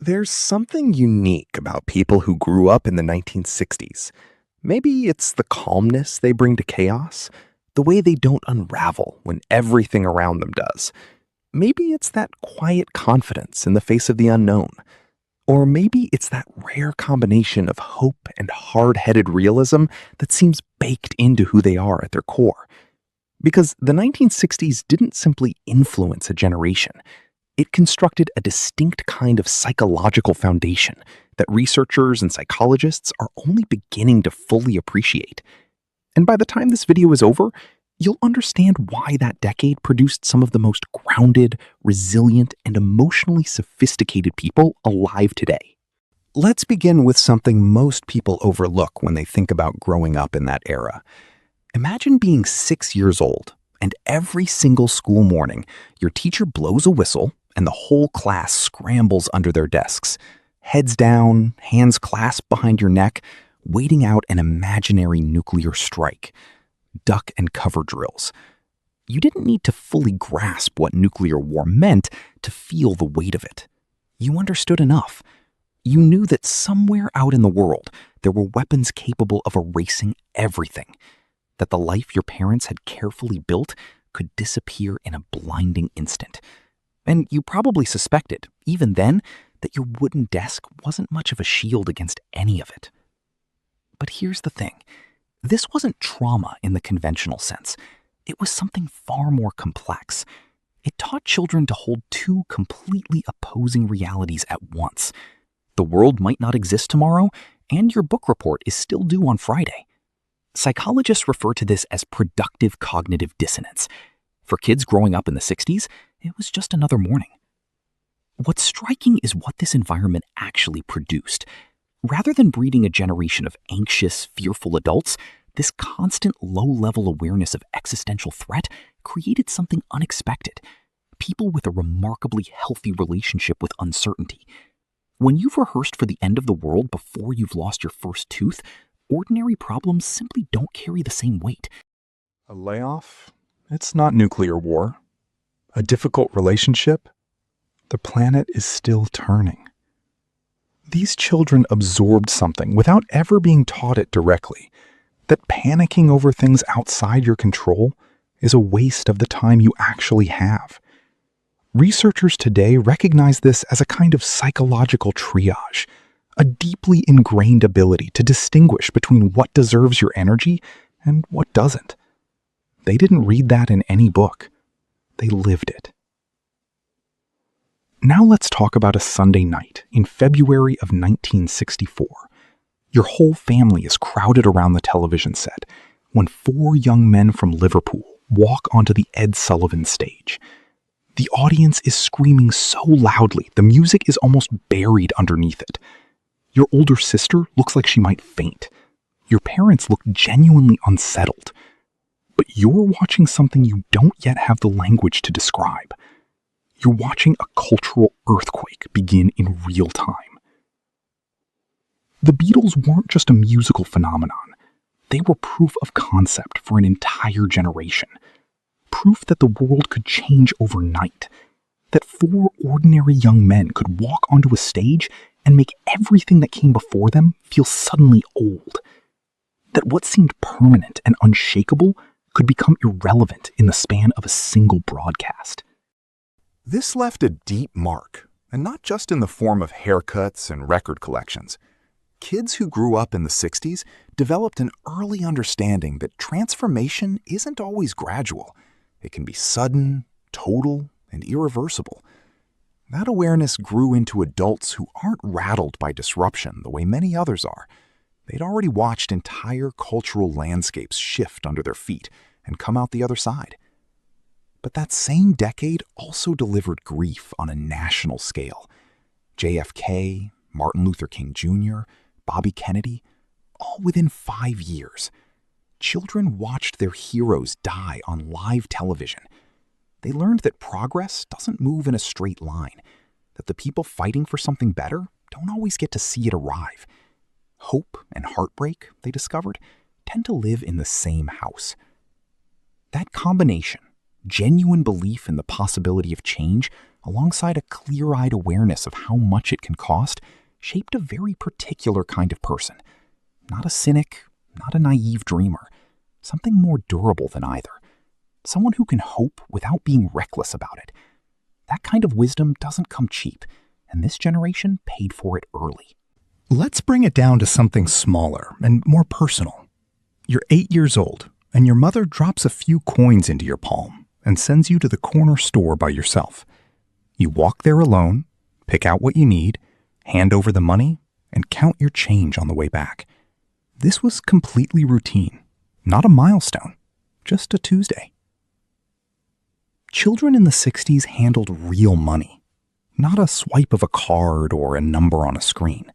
There's something unique about people who grew up in the 1960s. Maybe it's the calmness they bring to chaos, the way they don't unravel when everything around them does. Maybe it's that quiet confidence in the face of the unknown. Or maybe it's that rare combination of hope and hard-headed realism that seems baked into who they are at their core. Because the 1960s didn't simply influence a generation. It constructed a distinct kind of psychological foundation that researchers and psychologists are only beginning to fully appreciate. And by the time this video is over, you'll understand why that decade produced some of the most grounded, resilient, and emotionally sophisticated people alive today. Let's begin with something most people overlook when they think about growing up in that era. Imagine being 6 years old, and every single school morning, your teacher blows a whistle, and the whole class scrambles under their desks, heads down, hands clasped behind your neck, waiting out an imaginary nuclear strike. Duck and cover drills. You didn't need to fully grasp what nuclear war meant to feel the weight of it. You understood enough. You knew that somewhere out in the world, there were weapons capable of erasing everything. That the life your parents had carefully built could disappear in a blinding instant. And you probably suspected, even then, that your wooden desk wasn't much of a shield against any of it. But here's the thing. This wasn't trauma in the conventional sense. It was something far more complex. It taught children to hold two completely opposing realities at once. The world might not exist tomorrow, and your book report is still due on Friday. Psychologists refer to this as productive cognitive dissonance. For kids growing up in the 60s, it was just another morning. What's striking is what this environment actually produced. Rather than breeding a generation of anxious, fearful adults, this constant low-level awareness of existential threat created something unexpected. People with a remarkably healthy relationship with uncertainty. When you've rehearsed for the end of the world before you've lost your first tooth, ordinary problems simply don't carry the same weight. A layoff? It's not nuclear war. A difficult relationship? The planet is still turning. These children absorbed something without ever being taught it directly, that panicking over things outside your control is a waste of the time you actually have. Researchers today recognize this as a kind of psychological triage, a deeply ingrained ability to distinguish between what deserves your energy and what doesn't. They didn't read that in any book. They lived it. Now let's talk about a Sunday night in February of 1964. Your whole family is crowded around the television set when 4 young men from Liverpool walk onto the Ed Sullivan stage. The audience is screaming so loudly, the music is almost buried underneath it. Your older sister looks like she might faint. Your parents look genuinely unsettled. But you're watching something you don't yet have the language to describe. You're watching a cultural earthquake begin in real time. The Beatles weren't just a musical phenomenon. They were proof of concept for an entire generation. Proof that the world could change overnight. That 4 ordinary young men could walk onto a stage and make everything that came before them feel suddenly old. That what seemed permanent and unshakable could become irrelevant in the span of a single broadcast. This left a deep mark, and not just in the form of haircuts and record collections. Kids who grew up in the 60s developed an early understanding that transformation isn't always gradual. It can be sudden, total, and irreversible. That awareness grew into adults who aren't rattled by disruption the way many others are. They'd already watched entire cultural landscapes shift under their feet and come out the other side. But that same decade also delivered grief on a national scale. JFK, Martin Luther King Jr., Bobby Kennedy, all within 5 years. Children watched their heroes die on live television. They learned that progress doesn't move in a straight line, that the people fighting for something better don't always get to see it arrive. Hope and heartbreak, they discovered, tend to live in the same house. That combination, genuine belief in the possibility of change, alongside a clear-eyed awareness of how much it can cost, shaped a very particular kind of person. Not a cynic, not a naive dreamer, something more durable than either. Someone who can hope without being reckless about it. That kind of wisdom doesn't come cheap, and this generation paid for it early. Let's bring it down to something smaller and more personal. You're 8 years old, and your mother drops a few coins into your palm and sends you to the corner store by yourself. You walk there alone, pick out what you need, hand over the money, and count your change on the way back. This was completely routine, not a milestone, just a Tuesday. Children in the 60s handled real money, not a swipe of a card or a number on a screen.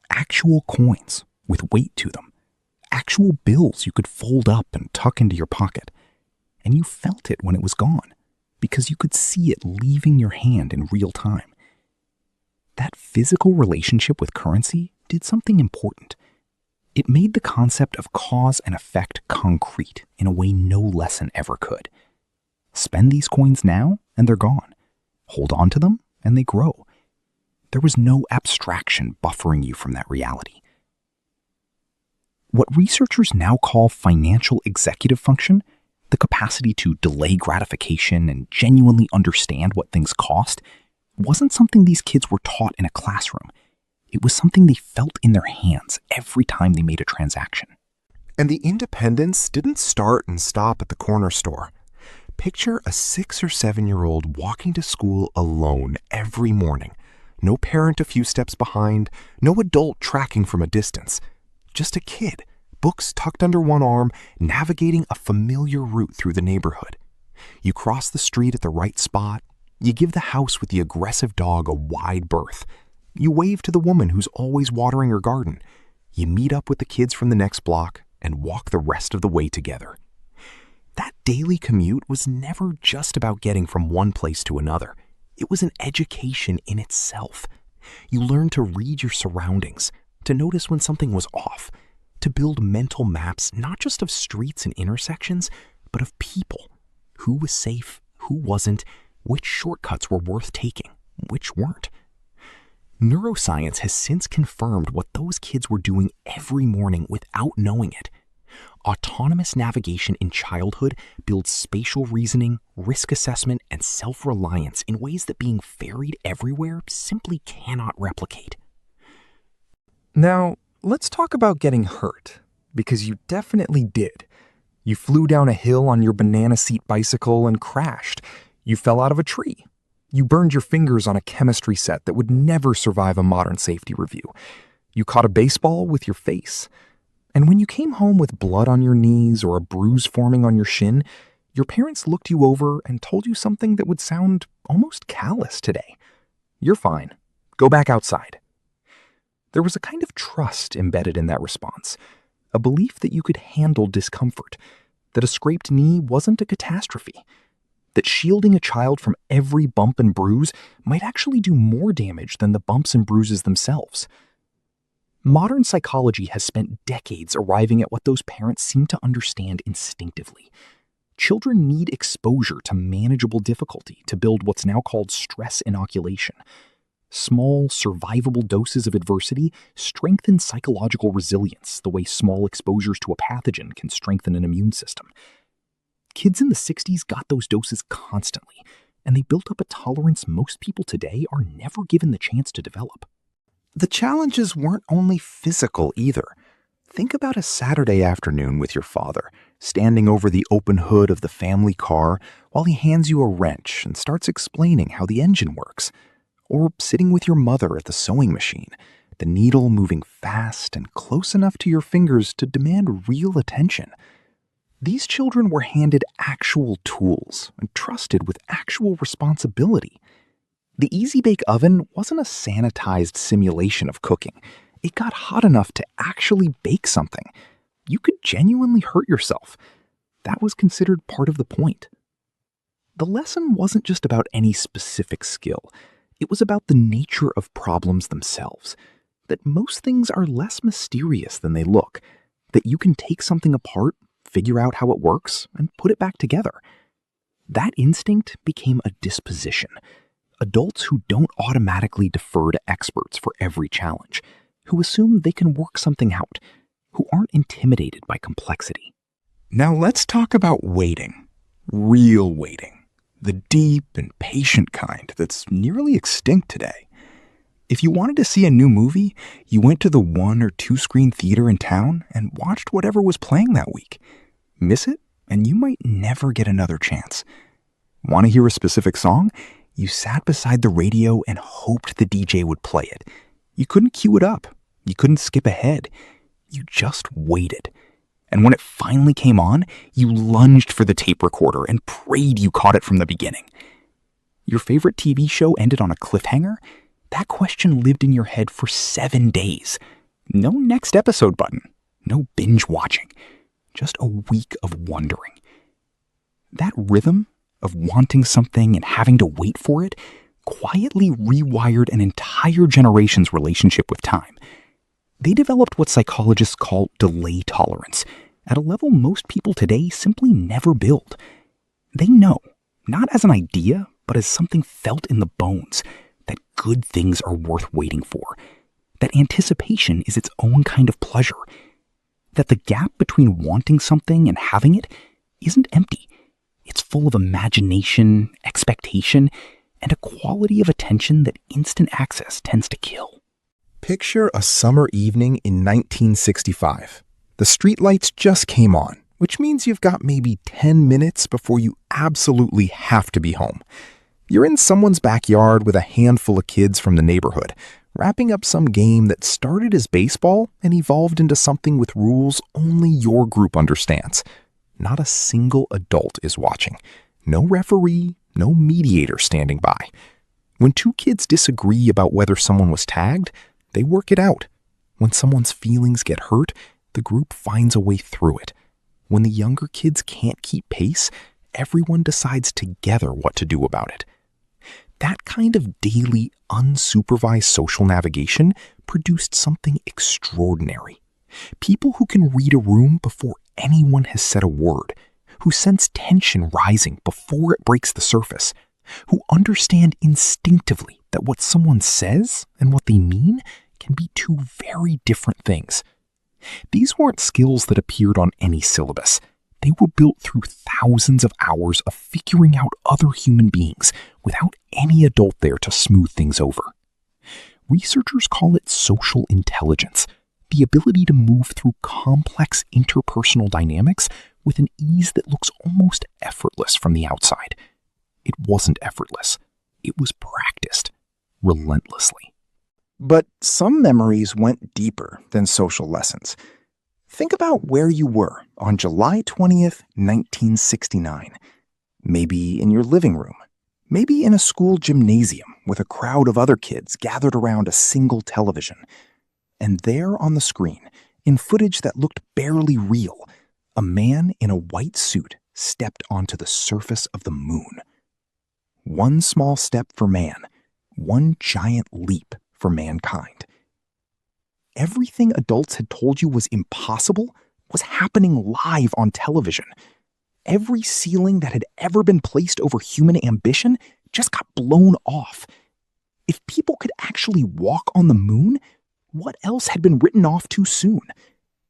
Actual coins with weight to them. Actual bills you could fold up and tuck into your pocket. And you felt it when it was gone, because you could see it leaving your hand in real time. That physical relationship with currency did something important. It made the concept of cause and effect concrete in a way no lesson ever could. Spend these coins now, and they're gone. Hold on to them, and they grow. There was no abstraction buffering you from that reality. What researchers now call financial executive function, the capacity to delay gratification and genuinely understand what things cost, wasn't something these kids were taught in a classroom. It was something they felt in their hands every time they made a transaction. And the independence didn't start and stop at the corner store. Picture a 6 or 7-year-old walking to school alone every morning. No parent a few steps behind, no adult tracking from a distance. Just a kid, books tucked under one arm, navigating a familiar route through the neighborhood. You cross the street at the right spot. You give the house with the aggressive dog a wide berth. You wave to the woman who's always watering her garden. You meet up with the kids from the next block and walk the rest of the way together. That daily commute was never just about getting from one place to another. It was an education in itself. You learned to read your surroundings, to notice when something was off, to build mental maps not just of streets and intersections, but of people. Who was safe, who wasn't, which shortcuts were worth taking, which weren't. Neuroscience has since confirmed what those kids were doing every morning without knowing it. Autonomous navigation in childhood builds spatial reasoning, risk assessment, and self-reliance in ways that being ferried everywhere simply cannot replicate. Now, let's talk about getting hurt, because you definitely did. You flew down a hill on your banana seat bicycle and crashed. You fell out of a tree. You burned your fingers on a chemistry set that would never survive a modern safety review. You caught a baseball with your face. And when you came home with blood on your knees or a bruise forming on your shin, your parents looked you over and told you something that would sound almost callous today. You're fine. Go back outside. There was a kind of trust embedded in that response, a belief that you could handle discomfort, that a scraped knee wasn't a catastrophe, that shielding a child from every bump and bruise might actually do more damage than the bumps and bruises themselves. Modern psychology has spent decades arriving at what those parents seem to understand instinctively. Children need exposure to manageable difficulty to build what's now called stress inoculation. Small, survivable doses of adversity strengthen psychological resilience the way small exposures to a pathogen can strengthen an immune system. Kids in the 60s got those doses constantly, and they built up a tolerance most people today are never given the chance to develop. The challenges weren't only physical either. Think about a Saturday afternoon with your father, standing over the open hood of the family car while he hands you a wrench and starts explaining how the engine works. Or sitting with your mother at the sewing machine, the needle moving fast and close enough to your fingers to demand real attention. These children were handed actual tools and trusted with actual responsibility. The Easy Bake Oven wasn't a sanitized simulation of cooking. It got hot enough to actually bake something. You could genuinely hurt yourself. That was considered part of the point. The lesson wasn't just about any specific skill. It was about the nature of problems themselves. That most things are less mysterious than they look. That you can take something apart, figure out how it works, and put it back together. That instinct became a disposition. Adults who don't automatically defer to experts for every challenge, who assume they can work something out, who aren't intimidated by complexity. Now let's talk about waiting. Real waiting. The deep and patient kind that's nearly extinct today. If you wanted to see a new movie, you went to the 1 or 2 screen theater in town and watched whatever was playing that week. Miss it, and you might never get another chance. Want to hear a specific song? You sat beside the radio and hoped the DJ would play it. You couldn't cue it up. You couldn't skip ahead. You just waited. And when it finally came on, you lunged for the tape recorder and prayed you caught it from the beginning. Your favorite TV show ended on a cliffhanger? That question lived in your head for 7 days. No next episode button. No binge watching. Just a week of wondering. That rhythm of wanting something and having to wait for it quietly rewired an entire generation's relationship with time. They developed what psychologists call delay tolerance, at a level most people today simply never build. They know, not as an idea, but as something felt in the bones, that good things are worth waiting for, that anticipation is its own kind of pleasure, that the gap between wanting something and having it isn't empty. It's full of imagination, expectation, and a quality of attention that instant access tends to kill. Picture a summer evening in 1965. The streetlights just came on, which means you've got maybe 10 minutes before you absolutely have to be home. You're in someone's backyard with a handful of kids from the neighborhood, wrapping up some game that started as baseball and evolved into something with rules only your group understands. Not a single adult is watching. No referee, no mediator standing by. When 2 kids disagree about whether someone was tagged, they work it out. When someone's feelings get hurt, the group finds a way through it. When the younger kids can't keep pace, everyone decides together what to do about it. That kind of daily, unsupervised social navigation produced something extraordinary. People who can read a room before anyone has said a word, who sense tension rising before it breaks the surface, who understand instinctively that what someone says and what they mean can be 2 very different things. These weren't skills that appeared on any syllabus. They were built through thousands of hours of figuring out other human beings without any adult there to smooth things over. Researchers call it social intelligence, the ability to move through complex interpersonal dynamics with an ease that looks almost effortless from the outside. It wasn't effortless. It was practiced relentlessly. But some memories went deeper than social lessons. Think about where you were on July 20th, 1969. Maybe in your living room. Maybe in a school gymnasium with a crowd of other kids gathered around a single television. And there on the screen, in footage that looked barely real, a man in a white suit stepped onto the surface of the moon. One small step for man, one giant leap for mankind. Everything adults had told you was impossible was happening live on television. Every ceiling that had ever been placed over human ambition just got blown off. If people could actually walk on the moon, what else had been written off too soon?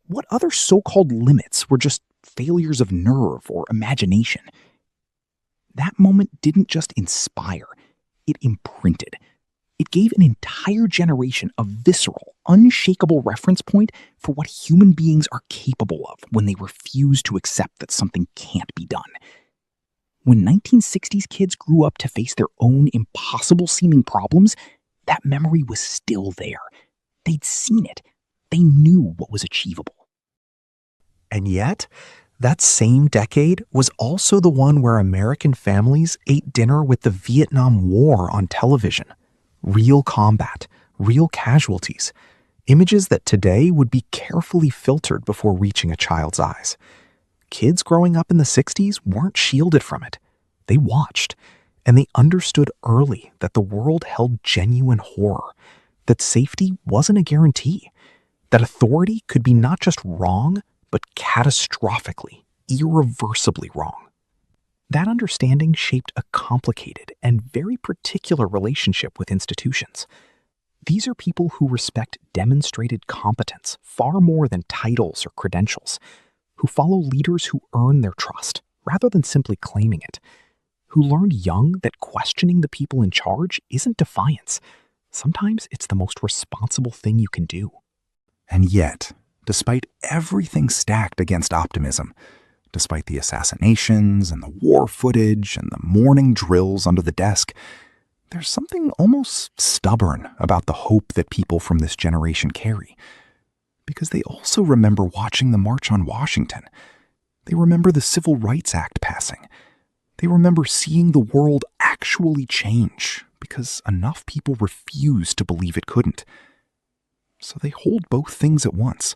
What other so-called limits were just failures of nerve or imagination? That moment didn't just inspire, it imprinted. It gave an entire generation a visceral, unshakable reference point for what human beings are capable of when they refuse to accept that something can't be done. When 1960s kids grew up to face their own impossible-seeming problems, that memory was still there. They'd seen it. They knew what was achievable. And yet, that same decade was also the one where American families ate dinner with the Vietnam War on television. Real combat, real casualties, images that today would be carefully filtered before reaching a child's eyes. Kids growing up in the 60s weren't shielded from it. They watched, and they understood early that the world held genuine horror, that safety wasn't a guarantee, that authority could be not just wrong, but catastrophically, irreversibly wrong. That understanding shaped a complicated and very particular relationship with institutions. These are people who respect demonstrated competence far more than titles or credentials, who follow leaders who earn their trust rather than simply claiming it, who learned young that questioning the people in charge isn't defiance. Sometimes it's the most responsible thing you can do. And yet, despite everything stacked against optimism, despite the assassinations and the war footage and the morning drills under the desk, there's something almost stubborn about the hope that people from this generation carry. Because they also remember watching the March on Washington. They remember the Civil Rights Act passing. They remember seeing the world actually change because enough people refused to believe it couldn't. So they hold both things at once.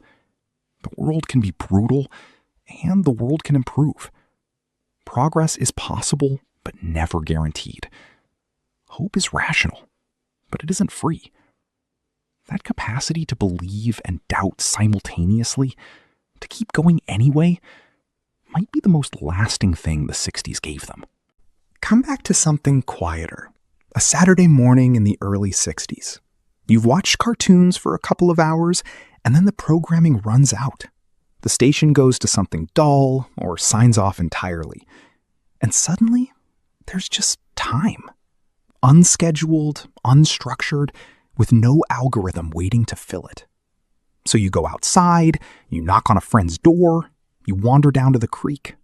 The world can be brutal, and the world can improve. Progress is possible, but never guaranteed. Hope is rational, but it isn't free. That capacity to believe and doubt simultaneously, to keep going anyway, might be the most lasting thing the 60s gave them. Come back to something quieter. A Saturday morning in the early 60s. You've watched cartoons for a couple of hours, and then the programming runs out. The station goes to something dull or signs off entirely. And suddenly, there's just time. Unscheduled, unstructured, with no algorithm waiting to fill it. So you go outside, you knock on a friend's door, you wander down to the creek,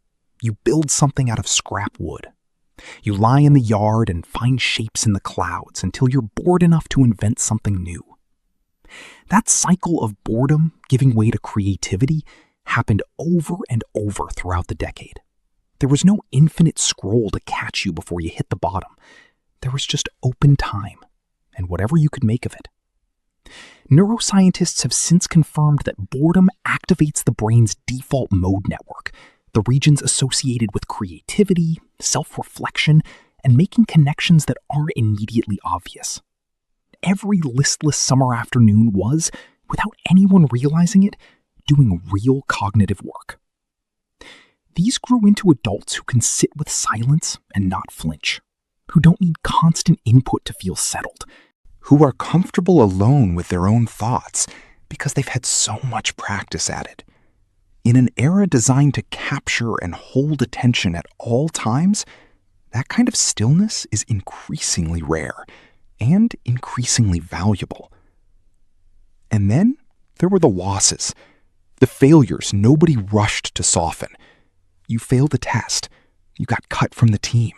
you build something out of scrap wood. You lie in the yard and find shapes in the clouds until you're bored enough to invent something new. That cycle of boredom giving way to creativity happened over and over throughout the decade. There was no infinite scroll to catch you before you hit the bottom. There was just open time, and whatever you could make of it. Neuroscientists have since confirmed that boredom activates the brain's default mode network, the regions associated with creativity, self-reflection, and making connections that aren't immediately obvious. Every listless summer afternoon was, without anyone realizing it, doing real cognitive work. These grew into adults who can sit with silence and not flinch, who don't need constant input to feel settled, who are comfortable alone with their own thoughts because they've had so much practice at it. In an era designed to capture and hold attention at all times, that kind of stillness is increasingly rare and increasingly valuable. And then there were the losses, the failures nobody rushed to soften. You failed the test. You got cut from the team.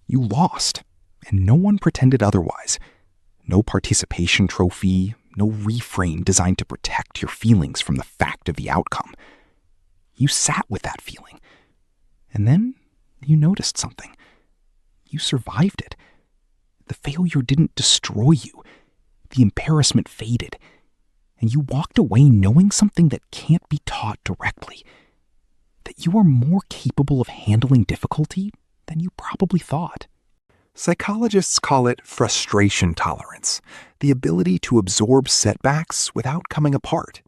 You lost, and no one pretended otherwise. No participation trophy, no refrain designed to protect your feelings from the fact of the outcome. You sat with that feeling, and then you noticed something. You survived it. The failure didn't destroy you. The embarrassment faded, and you walked away knowing something that can't be taught directly, that you are more capable of handling difficulty than you probably thought. Psychologists call it frustration tolerance, the ability to absorb setbacks without coming apart.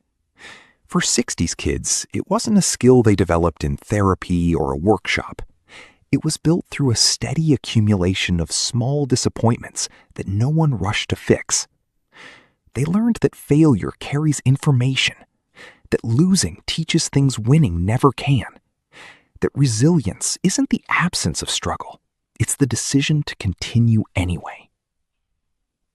For 60s kids, it wasn't a skill they developed in therapy or a workshop. It was built through a steady accumulation of small disappointments that no one rushed to fix. They learned that failure carries information, that losing teaches things winning never can, that resilience isn't the absence of struggle, it's the decision to continue anyway.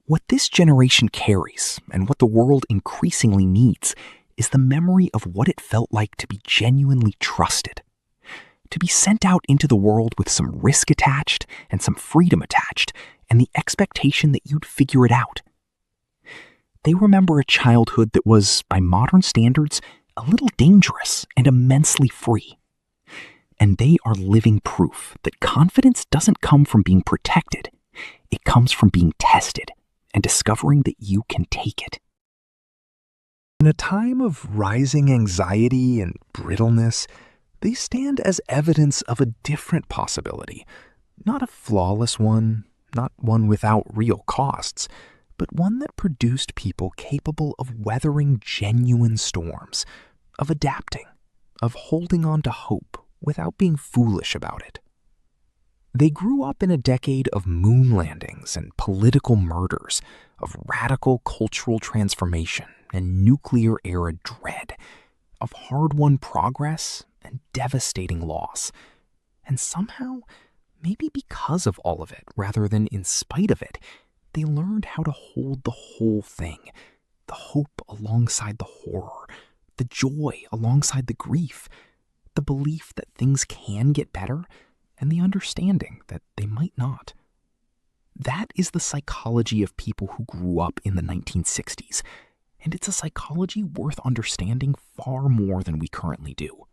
What this generation carries, and what the world increasingly needs, is the memory of what it felt like to be genuinely trusted, to be sent out into the world with some risk attached and some freedom attached, and the expectation that you'd figure it out. They remember a childhood that was, by modern standards, a little dangerous and immensely free. And they are living proof that confidence doesn't come from being protected. It comes from being tested and discovering that you can take it. In a time of rising anxiety and brittleness, they stand as evidence of a different possibility. Not a flawless one, not one without real costs, but one that produced people capable of weathering genuine storms, of adapting, of holding on to hope without being foolish about it. They grew up in a decade of moon landings and political murders, of radical cultural transformation and nuclear-era dread, of hard-won progress and devastating loss. And somehow, maybe because of all of it, rather than in spite of it, they learned how to hold the whole thing. The hope alongside the horror, the joy alongside the grief, the belief that things can get better, and the understanding that they might not. That is the psychology of people who grew up in the 1960s, and it's a psychology worth understanding far more than we currently do.